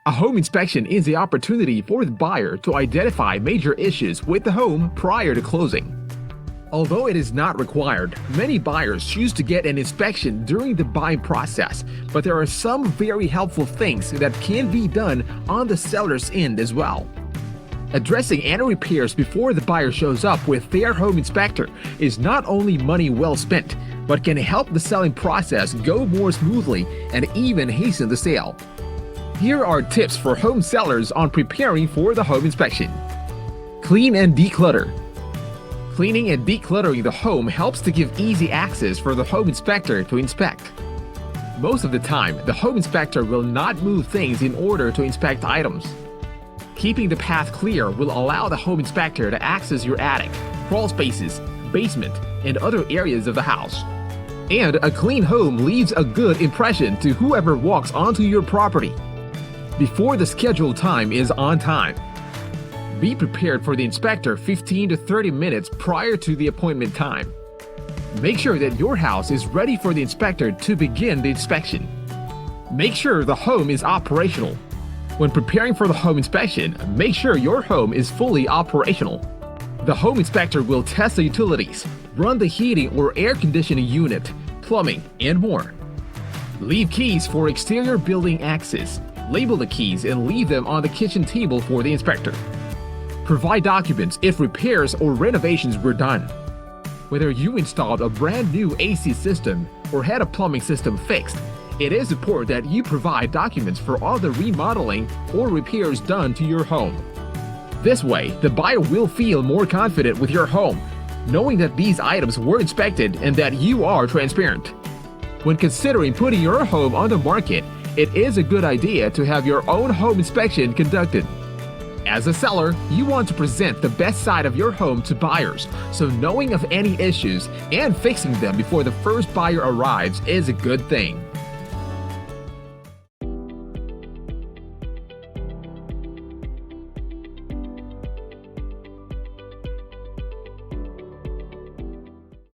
A home inspection is the opportunity for the buyer to identify major issues with the home prior to closing. Although it is not required, many buyers choose to get an inspection during the buying process, but there are some very helpful things that can be done on the seller's end as well. Addressing any repairs before the buyer shows up with their home inspector is not only money well spent, but can help the selling process go more smoothly and even hasten the sale. Here are tips for home sellers on preparing for the home inspection. Clean and declutter. Cleaning and decluttering the home helps to give easy access for the home inspector to inspect. Most of the time, the home inspector will not move things in order to inspect items. Keeping the path clear will allow the home inspector to access your attic, crawl spaces, basement, and other areas of the house. And a clean home leaves a good impression to whoever walks onto your property. Before the scheduled time is on time. Be prepared for the inspector 15 to 30 minutes prior to the appointment time. Make sure that your house is ready for the inspector to begin the inspection. Make sure the home is operational. When preparing for the home inspection, make sure your home is fully operational. The home inspector will test the utilities, run the heating or air conditioning unit, plumbing, and more. Leave keys for exterior building access. Label the keys and leave them on the kitchen table for the inspector. Provide documents if repairs or renovations were done. Whether you installed a brand new AC system or had a plumbing system fixed, it is important that you provide documents for all the remodeling or repairs done to your home. This way, the buyer will feel more confident with your home, knowing that these items were inspected and that you are transparent. When considering putting your home on the market, it is a good idea to have your own home inspection conducted. As a seller, you want to present the best side of your home to buyers, so knowing of any issues and fixing them before the first buyer arrives is a good thing.